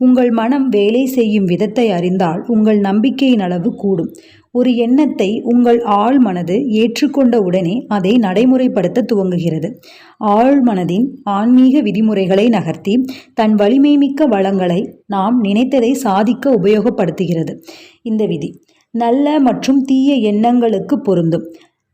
உங்கள் மனம் வேலை செய்யும் விதத்தை அறிந்தால் உங்கள் நம்பிக்கையின் அளவு கூடும். ஒரு எண்ணத்தை உங்கள் ஆழ் மனது ஏற்றுக்கொண்ட உடனே அதை நடைமுறைப்படுத்த துவங்குகிறது. ஆழ் மனதின் ஆன்மீக விதிமுறைகளை நகர்த்தி தன் வலிமை மிக்க வளங்களை நாம் நினைத்ததை சாதிக்க உபயோகப்படுத்துகிறது. இந்த விதி நல்ல மற்றும் தீய எண்ணங்களுக்கு பொருந்தும்.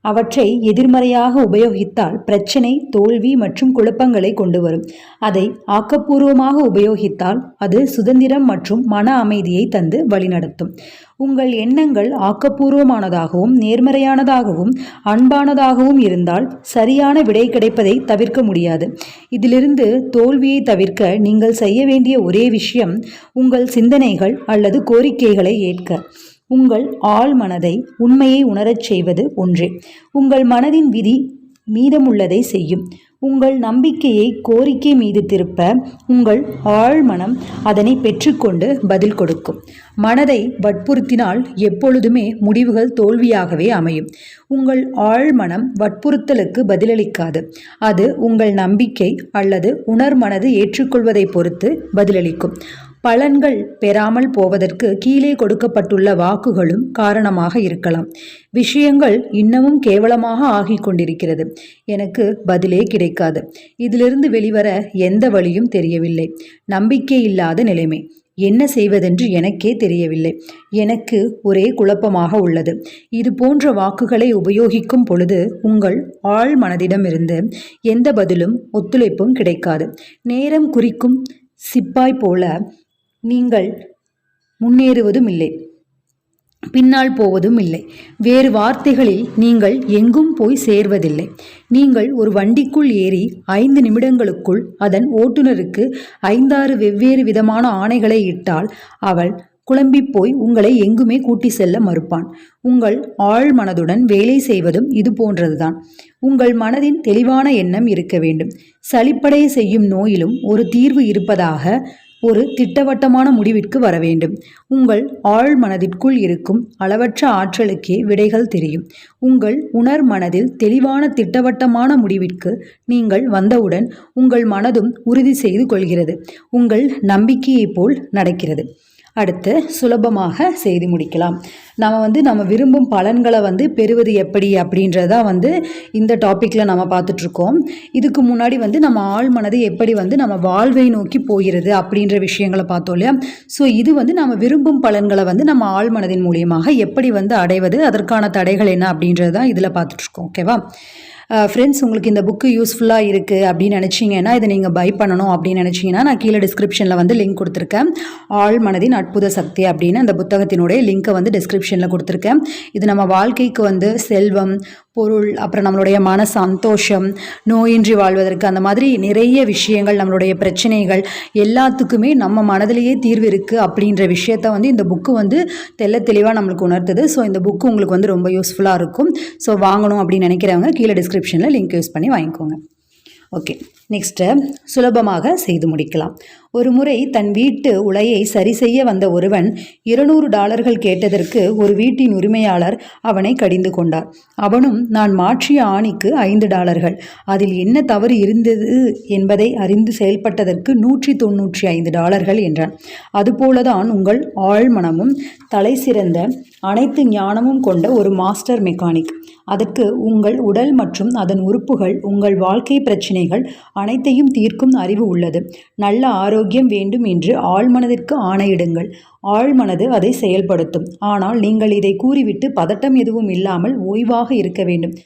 அவற்றை எதிர்மறையாக உபயோகித்தால் பிரச்சனை, தோல்வி மற்றும் குழப்பங்களை கொண்டு வரும். அதை ஆக்கப்பூர்வமாக உபயோகித்தால் அது சுதந்திரம் மற்றும் மன அமைதியை தந்து வழிநடத்தும். உங்கள் எண்ணங்கள் ஆக்கப்பூர்வமானதாகவும் நேர்மறையானதாகவும் அன்பானதாகவும் இருந்தால் சரியான விடை கிடைப்பதை தவிர்க்க முடியாது. இதிலிருந்து தோல்வியை தவிர்க்க நீங்கள் செய்ய வேண்டிய ஒரே விஷயம் உங்கள் சிந்தனைகள் அல்லது கோரிக்கைகளை ஏற்க உங்கள் ஆழ் மனதை உண்மையை உணரச் செய்வது ஒன்றே. உங்கள் மனதின் விதி மீதமுள்ளதை செய்யும். உங்கள் நம்பிக்கையை கோரிக்கை மீது திருப்ப உங்கள் ஆழ் மனம் அதனை பெற்றுக்கொண்டு பதில் கொடுக்கும். மனதை வற்புறுத்தினால் எப்பொழுதுமே முடிவுகள் தோல்வியாகவே அமையும். உங்கள் ஆழ் மனம் வற்புறுத்தலுக்கு பதிலளிக்காது. அது உங்கள் நம்பிக்கை அல்லது உணர்மனது ஏற்றுக்கொள்வதை பொறுத்து பதிலளிக்கும். பலன்கள் பெறாமல் போவதற்கு கீழே கொடுக்கப்பட்டுள்ள வாக்குகளும் காரணமாக இருக்கலாம். விஷயங்கள் இன்னமும் கேவலமாக ஆகிக் கொண்டிருக்கிறது. எனக்கு பதிலே கிடைக்காது. இதிலிருந்து வெளிவர எந்த வழியும் தெரியவில்லை. நம்பிக்கை இல்லாத நிலைமை. என்ன செய்வதென்று எனக்கே தெரியவில்லை. எனக்கு ஒரே குழப்பமாக உள்ளது. இது போன்ற வாக்குகளை உபயோகிக்கும் பொழுது உங்கள் ஆழ் மனதிடமிருந்து எந்த பதிலும் ஒத்துழைப்பும் கிடைக்காது. நேரம் குறிக்கும் சிப்பாய் போல நீங்கள் முன்னேறுவதும் இல்லை, பின்னால் போவதும் இல்லை. வேறு வார்த்தைகளில் நீங்கள் எங்கும் போய் சேர்வதில்லை. நீங்கள் ஒரு வண்டிக்குள் ஏறி 5 நிமிடங்களுக்குள் அதன் ஓட்டுநருக்கு 5-6 வெவ்வேறு விதமான ஆணைகளை இட்டால் அவள் குழம்பிப்போய் உங்களை எங்குமே கூட்டி செல்ல மறுப்பான். உங்கள் ஆழ் மனதுடன் வேலை செய்வதும் இது போன்றதுதான். உங்கள் மனதின் தெளிவான எண்ணம் இருக்க வேண்டும். சலிப்படைய செய்யும் நோயிலும் ஒரு தீர்வு இருப்பதாக ஒரு திட்டவட்டமான முடிவிற்கு வர வேண்டும். உங்கள் ஆழ் மனதிற்குள் இருக்கும் அளவற்ற ஆற்றலுக்கே விடைகள் தெரியும். உங்கள் உணர் மனதில் தெளிவான திட்டவட்டமான முடிவிற்கு நீங்கள் வந்தவுடன் உங்கள் மனதும் உறுதி செய்து கொள்கிறது. உங்கள் நம்பிக்கையைப் போல் நடக்கிறது. அடுத்து சுலபமாக செய்து முடிக்கலாம். நம்ம விரும்பும் பலன்களை பெறுவது எப்படி அப்படின்றதான் இந்த டாப்பிக்கில் நம்ம பார்த்துட்ருக்கோம். இதுக்கு முன்னாடி நம்ம ஆழ் மனதை எப்படி நம்ம வாழ்வை நோக்கி போகிறது அப்படின்ற விஷயங்களை பார்த்தோம் இல்லையா. ஸோ இது நம்ம விரும்பும் பலன்களை நம்ம ஆழ் மனதின் மூலியமாக எப்படி அடைவது, அதற்கான தடைகள் என்ன அப்படின்றது தான் இதில் பார்த்துட்ருக்கோம். ஓகேவா ஃப்ரெண்ட்ஸ், உங்களுக்கு இந்த புக்கு யூஸ்ஃபுல்லாக இருக்குது அப்படின்னு நினச்சிங்கன்னா, இதை நீங்கள் பை பண்ணணும் அப்படின்னு நினச்சிங்கன்னா, நான் கீழே டிஸ்கிரிப்ஷனில் லிங்க் கொடுத்துருக்கேன். ஆழ் மனதின் அற்புத சக்தி அப்படின்னு அந்த புத்தகத்தினுடைய லிங்க்கை டிஸ்கிரிப்ஷனில் கொடுத்துருக்கேன். இது நம்ம வாழ்க்கைக்கு செல்வம், பொருள், அப்புறம் நம்மளுடைய மன சந்தோஷம், நோயின்றி வாழ்வதற்கு, அந்த மாதிரி நிறைய விஷயங்கள், நம்மளுடைய பிரச்சனைகள் எல்லாத்துக்குமே நம்ம மனதிலேயே தீர்வு இருக்குது அப்படின்ற விஷயத்த இந்த புக்கு தெள்ள தெளிவாக நம்மளுக்கு உணர்த்துது. ஸோ இந்த புக்கு உங்களுக்கு ரொம்ப யூஸ்ஃபுல்லாக இருக்கும். ஸோ வாங்கணும் அப்படின்னு நினைக்கிறவங்க கீழே டிஸ்கிரிப்ஷனில் லிங்க் யூஸ் பண்ணி வாங்கிக்கோங்க. ஓகே, நெக்ஸ்ட்டு சுலபமாக செய்து முடிக்கலாம். ஒரு முறை தன் வீட்டு உலையை சரி செய்ய வந்த ஒருவன் $200 கேட்டதற்கு ஒரு வீட்டின் உரிமையாளர் அவனை கடிந்து கொண்டார். அவனும் நான் மாற்றிய ஆணிக்கு $5, அதில் என்ன தவறு இருந்தது என்பதை அறிந்து செயல்பட்டதற்கு $195 என்றான். அதுபோலதான் உங்கள் ஆழ்மனமும் தலை சிறந்த அனைத்து ஞானமும் கொண்ட ஒரு மாஸ்டர் மெக்கானிக். அதற்கு உங்கள் உடல் மற்றும் அதன் உறுப்புகள், உங்கள் வாழ்க்கை பிரச்சனைகள் அனைத்தையும் தீர்க்கும் அறிவு உள்ளது. நல்ல ஆரோக்கியம் வேண்டும் என்று ஆழ்மனதிற்கு ஆணையிடுங்கள். ஆழ்மனது அதை செயல்படுத்தும். ஆனால் நீங்கள் இதை கூறிவிட்டு பதட்டம் எதுவும் இல்லாமல் ஓய்வாக இருக்க வேண்டும்.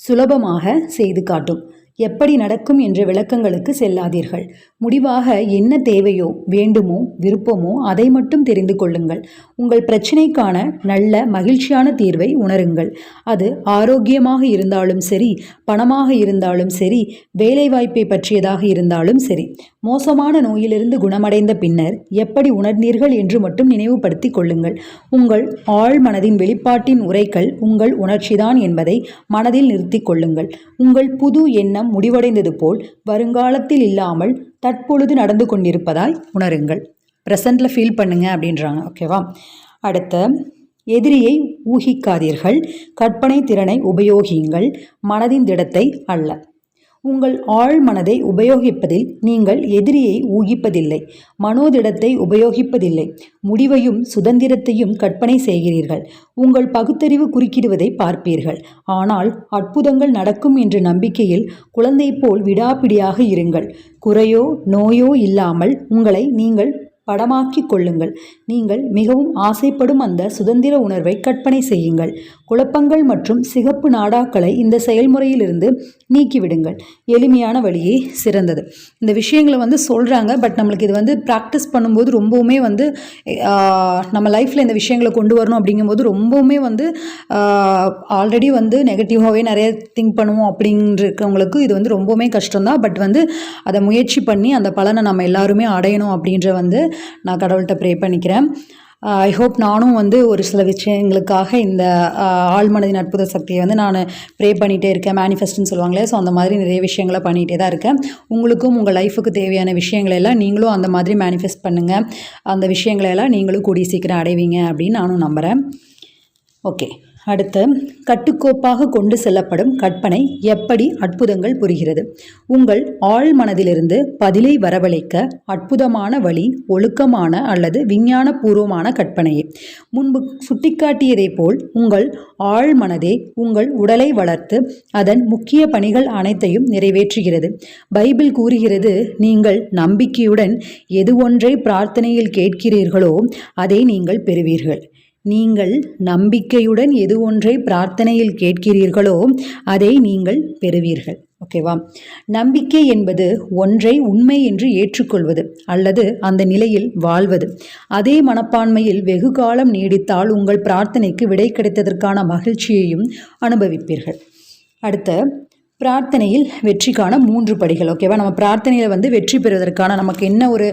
சுலபமாக செய்து காட்டும். எப்படி நடக்கும் என்ற விளக்கங்களுக்கு செல்லாதீர்கள். முடிவாக என்ன தேவையோ, வேண்டுமோ, விருப்பமோ அதை மட்டும் தெரிந்து கொள்ளுங்கள். உங்கள் பிரச்சனைக்கான நல்ல மகிழ்ச்சியான தீர்வை உணருங்கள். அது ஆரோக்கியமாக இருந்தாலும் சரி, பணமாக இருந்தாலும் சரி, வேலைவாய்ப்பை பற்றியதாக இருந்தாலும் சரி. மோசமான நோயிலிருந்து குணமடைந்த பின்னர் எப்படி உணர்ந்தீர்கள் என்று மட்டும் நினைவுபடுத்தி கொள்ளுங்கள். உங்கள் ஆழ் மனதின் வெளிப்பாட்டின் உரைக்கல் உங்கள் உணர்ச்சிதான் என்பதை மனதில் நிறுத்தி கொள்ளுங்கள். உங்கள் புது எண்ணம் முடிவடைந்தது போல் வருங்காலத்தில் இல்லாமல் தற்பொழுது நடந்து கொண்டிருப்பதாய் உணருங்கள். ப்ரெசண்டில் ஃபீல் பண்ணுங்க அப்படின்றாங்க. ஓகேவா. அடுத்த எதிரியை ஊகிக்காதீர்கள். கற்பனை திறனை உபயோகியுங்கள், மனதின் திடத்தை அல்ல. உங்கள் ஆழ் மனதை உபயோகிப்பதில் நீங்கள் எதிரியை ஊகிப்பதில்லை, மனோதிடத்தை உபயோகிப்பதில்லை, முடிவையும் சுதந்திரத்தையும் கற்பனை செய்கிறீர்கள். உங்கள் பகுத்தறிவு குறுக்கிடுவதை பார்ப்பீர்கள். ஆனால் அற்புதங்கள் நடக்கும் என்ற நம்பிக்கையில் குழந்தை போல் விடாப்பிடியாக இருங்கள். குறையோ நோயோ இல்லாமல் உங்களை நீங்கள் படமாக்கிக் கொள்ளுங்கள். நீங்கள் மிகவும் ஆசைப்படும் அந்த சுதந்திர உணர்வை கற்பனை செய்யுங்கள். குழப்பங்கள் மற்றும் சிகப்பு நாடாக்களை இந்த செயல்முறையிலிருந்து நீக்கிவிடுங்கள். எளிமையான வழியே சிறந்தது. இந்த விஷயங்களை சொல்கிறாங்க. பட் நம்மளுக்கு இது ப்ராக்டிஸ் பண்ணும்போது ரொம்பவுமே நம்ம லைஃப்பில் இந்த விஷயங்களை கொண்டு வரணும் அப்படிங்கும்போது ரொம்பவுமே ஆல்ரெடி நெகட்டிவாகவே நிறைய திங்க் பண்ணுவோம் அப்படின்றவங்களுக்கு இது ரொம்பவுமே கஷ்டம்தான். பட் அதை முயற்சி பண்ணி அந்த பலனை நம்ம எல்லாருமே அடையணும் அப்படின்ற நான் கடவுள்கிட்ட ப்ரே பண்ணிக்கிறேன். ஐ ஹோப் நானும் ஒரு சில விஷயங்களுக்காக இந்த ஆழ்மனதின் அற்புத சக்தியை நான் ப்ரே பண்ணிகிட்டே இருக்கேன். மேனிஃபெஸ்ட்னு சொல்லுவாங்களே, ஸோ அந்த மாதிரி நிறைய விஷயங்களை பண்ணிகிட்டே தான் இருக்கேன். உங்களுக்கும் உங்கள் லைஃபுக்கு தேவையான விஷயங்களெல்லாம் நீங்களும் அந்த மாதிரி மேனிஃபெஸ்ட் பண்ணுங்கள். அந்த விஷயங்களெல்லாம் நீங்களும் கூடிய சீக்கிரம் அடைவீங்க அப்படின்னு நானும் நம்புகிறேன். ஓகே, அடுத்து கட்டுக்கோப்பாக கொண்டு செல்லப்படும் கற்பனை எப்படி அற்புதங்கள் புரிகிறது. உங்கள் ஆழ் மனதிலிருந்து பதிலை வரவழைக்க அற்புதமான வழி ஒழுக்கமான அல்லது விஞ்ஞானபூர்வமான கற்பனையே. முன்பு சுட்டிக்காட்டியதை போல் உங்கள் ஆழ் மனதே உங்கள் உடலை வளர்த்து அதன் முக்கிய பணிகள் அனைத்தையும் நிறைவேற்றுகிறது. பைபிள் கூறுகிறது, நீங்கள் நம்பிக்கையுடன் எது ஒன்றை பிரார்த்தனையில் கேட்கிறீர்களோ அதை நீங்கள் பெறுவீர்கள். நீங்கள் நம்பிக்கையுடன் எது ஒன்றை பிரார்த்தனையில் கேட்கிறீர்களோ அதை நீங்கள் பெறுவீர்கள். ஓகேவா? நம்பிக்கை என்பது ஒன்றை உண்மை என்று ஏற்றுக்கொள்வது அல்லது அந்த நிலையில் வாழ்வது. அதே மனப்பான்மையில் வெகு காலம் நீடித்தால் உங்கள் பிரார்த்தனைக்கு விடை கிடைத்ததற்கான மகிழ்ச்சியையும் அனுபவிப்பீர்கள். அடுத்த பிரார்த்தனையில் வெற்றிக்கான 3 படிகள். ஓகேவா? நம்ம பிரார்த்தனையில் வெற்றி பெறுவதற்கான நமக்கு என்ன ஒரு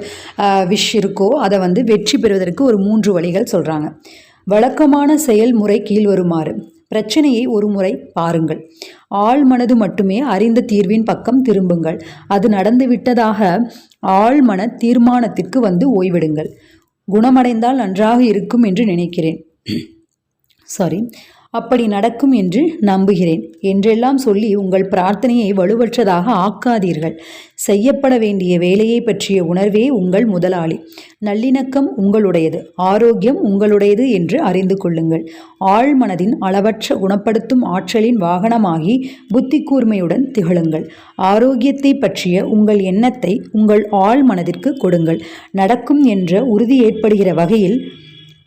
விஷ் இருக்கோ அதை வெற்றி பெறுவதற்கு ஒரு 3 வழிகள் சொல்கிறாங்க. வழக்கமான செயல்முறை கீழ்வருமாறு. பிரச்சனையை ஒரு முறை பாருங்கள். ஆழ் மனது மட்டுமே அறிந்த தீர்வின் பக்கம் திரும்புங்கள். அது நடந்துவிட்டதாக ஆழ்மன தீர்மானத்திற்கு ஓய்விடுங்கள். குணமடைந்தால் நன்றாக இருக்கும் என்று நினைக்கிறேன். அப்படி நடக்கும் என்று நம்புகிறேன் என்றெல்லாம் சொல்லி உங்கள் பிரார்த்தனையை வலுவற்றதாக ஆக்காதீர்கள். செய்யப்பட வேண்டிய வேலையை பற்றிய உணர்வே உங்கள் முதலாளி. நல்லிணக்கம் உங்களுடையது, ஆரோக்கியம் உங்களுடையது என்று அறிந்து கொள்ளுங்கள். ஆழ்மனதின் அளவற்ற குணப்படுத்தும் ஆற்றலின் வாகனமாகி புத்தி கூர்மையுடன் திகழுங்கள். ஆரோக்கியத்தை பற்றிய உங்கள் எண்ணத்தை உங்கள் ஆழ்மனதிற்கு கொடுங்கள். நடக்கும் என்ற உறுதி ஏற்படுகிற வகையில்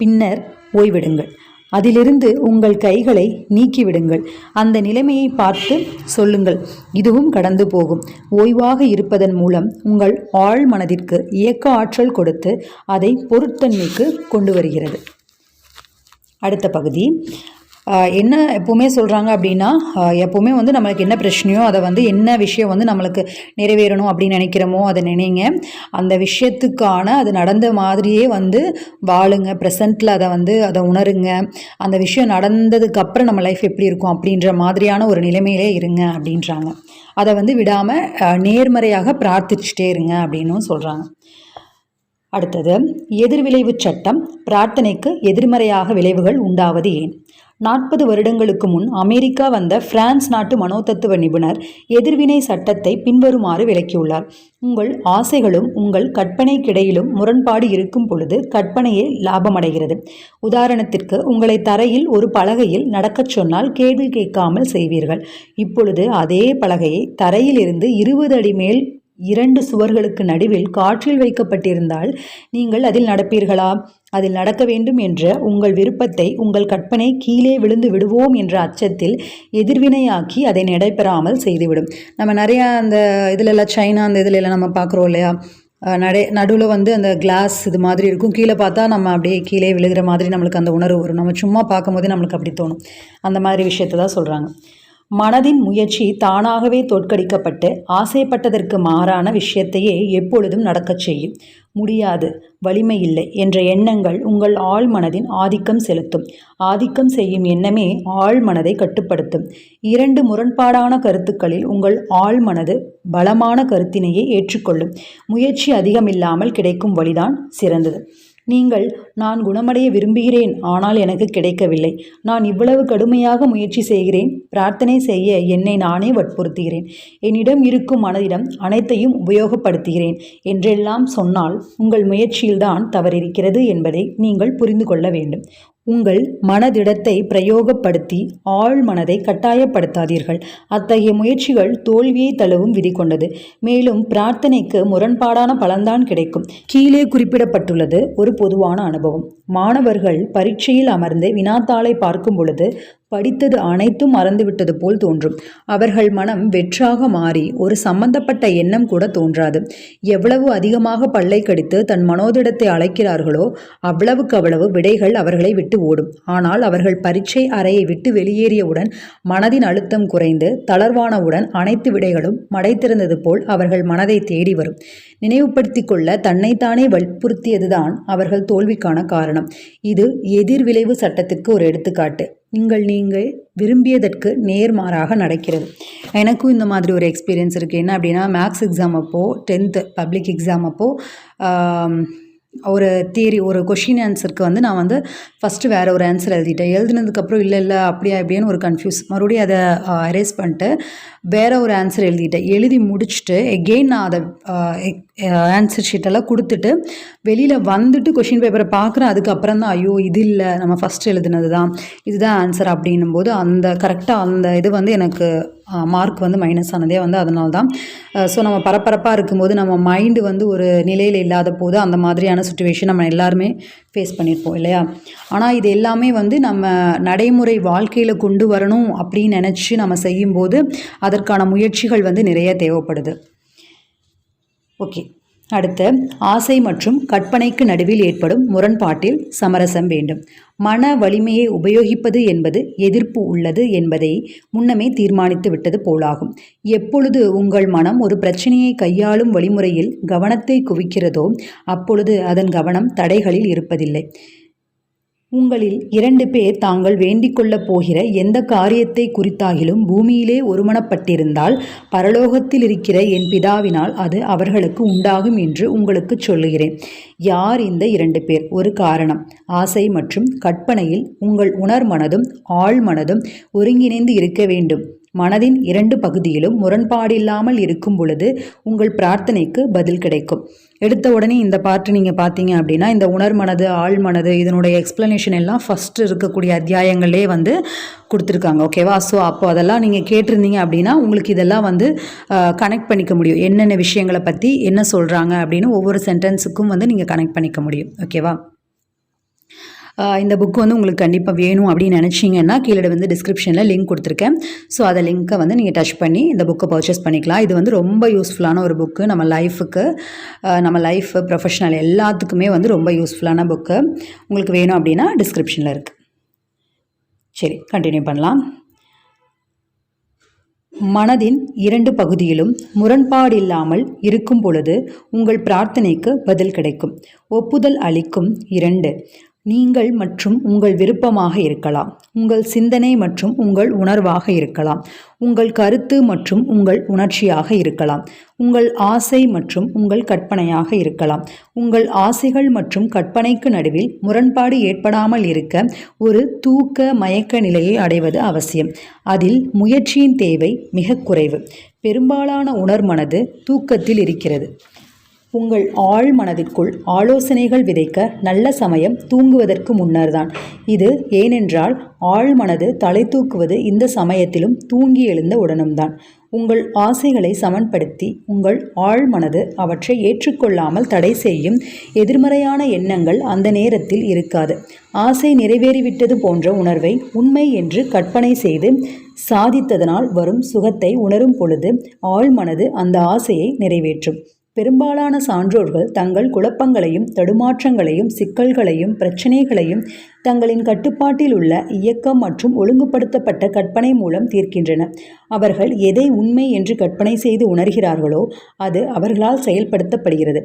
பின்னர் ஓய்விடுங்கள். அதிலிருந்து உங்கள் கைகளை நீக்கிவிடுங்கள். அந்த நிலைமையை பார்த்து சொல்லுங்கள், இதுவும் கடந்து போகும். ஓய்வாக இருப்பதன் மூலம் உங்கள் ஆழ் மனதிற்கு இயக்க ஆற்றல் கொடுத்து அதை பொருட்தன்மைக்கு கொண்டு வருகிறது. அடுத்த பகுதி என்ன எப்போவுமே சொல்கிறாங்க அப்படின்னா, எப்போவுமே நம்மளுக்கு என்ன பிரச்சனையோ அதை என்ன விஷயம் நம்மளுக்கு நிறைவேறணும் அப்படின்னு நினைக்கிறோமோ அதை நினைங்க. அந்த விஷயத்துக்கான அது நடந்த மாதிரியே வாழுங்க. ப்ரெசண்ட்டில் அதை உணருங்க. அந்த விஷயம் நடந்ததுக்கப்புறம் நம்ம லைஃப் எப்படி இருக்கும் அப்படின்ற மாதிரியான ஒரு நிலைமையிலே இருங்க அப்படின்றாங்க. அதை விடாமல் நேர்மறையாக பிரார்த்திச்சுட்டே இருங்க அப்படின்னும் சொல்கிறாங்க. அடுத்தது எதிர்விளைவு சட்டம். பிரார்த்தனைக்கு எதிர்மறையாக விளைவுகள் உண்டாவது ஏன்? 40 வருடங்களுக்கு முன் அமெரிக்கா வந்த பிரான்ஸ் நாட்டு மனோதத்துவ நிபுணர் எதிர்வினை சட்டத்தை பின்வருமாறு விளக்கியுள்ளார். உங்கள் ஆசைகளும் உங்கள் கற்பனைக்கிடையிலும் முரண்பாடு இருக்கும் பொழுது கற்பனையே லாபமடைகிறது. உதாரணத்திற்கு, உங்களை தரையில் ஒரு பலகையில் நடக்கச் சொன்னால் கேள்வி கேட்காமல் செய்வீர்கள். இப்பொழுது அதே பலகையை தரையில் இருந்து 20 அடி மேல் 2 சுவர்களுக்கு நடுவில் காற்றில் வைக்கப்பட்டிருந்தால் நீங்கள் அதில் நடப்பீர்களா? அதில் நடக்க வேண்டும் என்ற உங்கள் விருப்பத்தை உங்கள் கற்பனை கீழே விழுந்து விடுவோம் என்ற அச்சத்தில் எதிர்வினையாக்கி அதை நடைபெறாமல் செய்துவிடும். நம்ம நிறையா அந்த இதிலெல்லாம் சைனா அந்த இதிலெல்லாம் நம்ம பார்க்குறோம் இல்லையா? நடுவில் அந்த கிளாஸ் இது மாதிரி இருக்கும். கீழே பார்த்தா நம்ம அப்படியே கீழே விழுகிற மாதிரி நம்மளுக்கு அந்த உணர்வு வரும். நம்ம சும்மா பார்க்கும்போதே நம்மளுக்கு அப்படி தோணும். அந்த மாதிரி விஷயத்தை தான் சொல்கிறாங்க. மனதின் முயற்சி தானாகவே தோற்கடிக்கப்பட்டு ஆசைப்பட்டதற்கு மாறான விஷயத்தையே எப்பொழுதும் நடக்கச் செய்யும். முடியாது, வலிமை இல்லை என்ற எண்ணங்கள் உங்கள் ஆழ் மனதின் ஆதிக்கம் செலுத்தும். ஆதிக்கம் செய்யும் எண்ணமே ஆழ் மனதை கட்டுப்படுத்தும். 2 முரண்பாடான கருத்துக்களில் உங்கள் ஆழ் மனது பலமான கருத்தினையே ஏற்றுக்கொள்ளும். முயற்சி அதிகமில்லாமல் கிடைக்கும் வழிதான் சிறந்தது. நீங்கள் நான் குணமடைய விரும்புகிறேன், ஆனால் எனக்கு கிடைக்கவில்லை. நான் இவ்வளவு கடுமையாக முயற்சி செய்கிறேன், பிரார்த்தனை செய்ய என்னை நானே வற்புறுத்துகிறேன், என்னிடம் இருக்கும் மனதிடம் அனைத்தையும் உபயோகப்படுத்துகிறேன் என்றெல்லாம் சொன்னால் உங்கள் முயற்சியில்தான் தவறிருக்கிறது என்பதை நீங்கள் புரிந்து கொள்ள வேண்டும். உங்கள் மனதிடத்தை பிரயோகப்படுத்தி ஆழ் மனதை கட்டாயப்படுத்தாதீர்கள். அத்தகைய முயற்சிகள் தோல்வியை தழுவும் விதி கொண்டது. மேலும் பிரார்த்தனைக்கு முரண்பாடான பலன்தான் கிடைக்கும். கீழே குறிப்பிடப்பட்டுள்ளது ஒரு பொதுவான அனுபவம். மாணவர்கள் பரீட்சையில் அமர்ந்து வினாத்தாளை பார்க்கும் பொழுது படித்தது அனைத்தும் மறந்துவிட்டது போல் தோன்றும். அவர்கள் மனம் வெற்றாக மாறி ஒரு சம்பந்தப்பட்ட எண்ணம் கூட தோன்றாது. எவ்வளவு அதிகமாக பல்லை கடித்து தன் மனோதிடத்தை அழைக்கிறார்களோ அவ்வளவுக்கு அவ்வளவு விடைகள் அவர்களை விட்டு ஓடும். ஆனால் அவர்கள் பரீட்சை அறையை விட்டு வெளியேறியவுடன் மனதின் அழுத்தம் குறைந்து தளர்வானவுடன் அனைத்து விடைகளும் மடைத்திருந்தது போல் அவர்கள் மனதை தேடி வரும். நினைவுபடுத்திக் கொள்ள தன்னைத்தானே வற்புறுத்தியதுதான் அவர்கள் தோல்விக்கான காரணம். இது எதிர்விளைவு சட்டத்திற்கு ஒரு எடுத்துக்காட்டு. நீங்கள் விரும்பியதற்கு நேர்மாறாக நடக்கிறது. எனக்கும் இந்த மாதிரி ஒரு எக்ஸ்பீரியன்ஸ் இருக்குது. என்ன அப்படின்னா, மேக்ஸ் எக்ஸாம் அப்போது 10th பப்ளிக் எக்ஸாம் அப்போது ஒரு ஒரு கொஷின் ஆன்சருக்கு நான் ஃபஸ்ட்டு வேறு ஒரு ஆன்சர் எழுதிட்டேன். எழுதினதுக்கப்புறம் இல்லை அப்படியா இப்படின்னு ஒரு கன்ஃபியூஸ், மறுபடியும் அதை எரேஸ் பண்ணிட்டு வேறு ஒரு ஆன்சர் எழுதிட்டேன். எழுதி முடிச்சுட்டு எகெயின் நான் அதை ஆன்சர் ஷீட்டெல்லாம் கொடுத்துட்டு வெளியில் வந்துட்டு கொஷின் பேப்பரை பார்க்குறேன். அதுக்கப்புறம் தான் ஐயோ இது இல்லை, நம்ம ஃபஸ்ட்டு எழுதுனது தான், இதுதான் ஆன்சர் அப்படின்னும் போது கரெக்டாக அந்த இது எனக்கு மார்க் மைனஸ் ஆனதே அதனால தான். ஸோ நம்ம பரபரப்பாக இருக்கும்போது நம்ம மைண்டு ஒரு நிலையில் இல்லாத போது அந்த மாதிரியான சுச்சுவேஷன் நம்ம எல்லாருமே ஃபேஸ் பண்ணியிருப்போம் இல்லையா? ஆனால் இது எல்லாமே நம்ம நடைமுறை வாழ்க்கையில் கொண்டு வரணும் அப்படின்னு நினச்சி நம்ம செய்யும்போது அதற்கான முயற்சிகள் நிறைய தேவைப்படுது. ஓகே, அடுத்து ஆசை மற்றும் கற்பனைக்கு நடுவில் ஏற்படும் முரண்பாட்டில் சமரசம் வேண்டும். மன வலிமையை உபயோகிப்பது என்பது எதிர்ப்பு உள்ளது என்பதை முன்னமே தீர்மானித்து விட்டது போலாகும். எப்பொழுது உங்கள் மனம் ஒரு பிரச்சனையை கையாளும் வழிமுறையில் கவனத்தை குவிக்கிறதோ அப்பொழுது அதன் கவனம் தடைகளில் இருப்பதில்லை. உங்களில் 2 பேர் தாங்கள் வேண்டிக் கொள்ளப் போகிற எந்த காரியத்தை குறித்தாகிலும் பூமியிலே ஒருமனப்பட்டிருந்தால் பரலோகத்தில் இருக்கிற என் பிதாவினால் அது அவர்களுக்கு உண்டாகும் என்று உங்களுக்கு சொல்லுகிறேன். யார் இந்த 2 பேர்? ஒரு காரணம், ஆசை மற்றும் கற்பனையில் உங்கள் உணர்மனதும் ஆழ்மனதும் ஒருங்கிணைந்து இருக்க வேண்டும். மனதின் 2 பகுதியிலும் முரண்பாடில்லாமல் இருக்கும் பொழுது உங்கள் பிரார்த்தனைக்கு பதில் கிடைக்கும். எடுத்த உடனே இந்த பாட்டு நீங்கள் பார்த்தீங்க அப்படின்னா இந்த உணர்மனது ஆழ்மனது இதனுடைய எக்ஸ்ப்ளனேஷன் எல்லாம் ஃபஸ்ட்டு இருக்கக்கூடிய அத்தியாயங்களே கொடுத்துருக்காங்க. ஓகேவா? ஸோ அப்போ அதெல்லாம் நீங்கள் கேட்டிருந்தீங்க அப்படின்னா உங்களுக்கு இதெல்லாம் கனெக்ட் பண்ணிக்க முடியும். என்னென்ன விஷயங்களை பற்றி என்ன சொல்கிறாங்க அப்படின்னு ஒவ்வொரு சென்டென்ஸுக்கும் நீங்கள் கனெக்ட் பண்ணிக்க முடியும். ஓகேவா? இந்த புக்கு உங்களுக்கு கண்டிப்பாக வேணும் அப்படின்னு நினச்சிங்கன்னா கீழே டிஸ்கிரிப்ஷனில் லிங்க் கொடுத்துருக்கேன். ஸோ அதை லிங்க்கை நீங்கள் டச் பண்ணி இந்த புக்கை பர்ச்சேஸ் பண்ணிக்கலாம். இது ரொம்ப யூஸ்ஃபுல்லான ஒரு புக்கு. நம்ம லைஃபுக்கு, நம்ம லைஃப் ப்ரொஃபஷனல் எல்லாத்துக்குமே ரொம்ப யூஸ்ஃபுல்லான புக்கு. உங்களுக்கு வேணும் அப்படின்னா டிஸ்கிரிப்ஷனில் இருக்குது. சரி, கண்டினியூ பண்ணலாம். மனதின் 2 பகுதியிலும் முரண்பாடில்லாமல் இருக்கும் பொழுது உங்கள் பிரார்த்தனைக்கு பதில் கிடைக்கும். ஒப்புதல் அளிக்கும் 2 நீங்கள் மற்றும் உங்கள் விருப்பமாக இருக்கலாம், உங்கள் சிந்தனை மற்றும் உங்கள் உணர்வாக இருக்கலாம், உங்கள் கருத்து மற்றும் உங்கள் உணர்ச்சியாக இருக்கலாம், உங்கள் ஆசை மற்றும் உங்கள் கற்பனையாக இருக்கலாம். உங்கள் ஆசைகள் மற்றும் கற்பனைக்கு நடுவில் முரண்பாடு ஏற்படாமல் இருக்க ஒரு தூக்க மயக்க நிலையை அடைவது அவசியம். அதில் முயற்சியின் தேவை மிக குறைவு. பெரும்பாலான உணர்மனது தூக்கத்தில் இருக்கிறது. உங்கள் ஆழ் மனதிற்குள் ஆலோசனைகள் விதைக்க நல்ல சமயம் தூங்குவதற்கு முன்னர்தான். இது ஏனென்றால் ஆழ்மனது தலை தூக்குவது இந்த சமயத்திலும் தூங்கி எழுந்த உடனும்தான். உங்கள் ஆசைகளை சமன்படுத்தி உங்கள் ஆழ்மனது அவற்றை ஏற்றுக்கொள்ளாமல் தடை செய்யும் எதிர்மறையான எண்ணங்கள் அந்த நேரத்தில் இருக்காது. ஆசை நிறைவேறிவிட்டது போன்ற உணர்வை உண்மை என்று கற்பனை செய்து சாதித்ததனால் வரும் சுகத்தை உணரும் பொழுது ஆழ்மனது அந்த ஆசையை நிறைவேற்றும். பெரும்பாலான சான்றோர்கள் தங்கள் குழப்பங்களையும் தடுமாற்றங்களையும் சிக்கல்களையும் பிரச்சனைகளையும் தங்களின் கட்டுப்பாட்டில் உள்ள இயக்கம் மற்றும் ஒழுங்குபடுத்தப்பட்ட கற்பனை மூலம் தீர்க்கின்றனர். அவர்கள் எதை உண்மை என்று கற்பனை செய்து உணர்கிறார்களோ அது அவர்களால் செயல்படுத்தப்படுகிறது.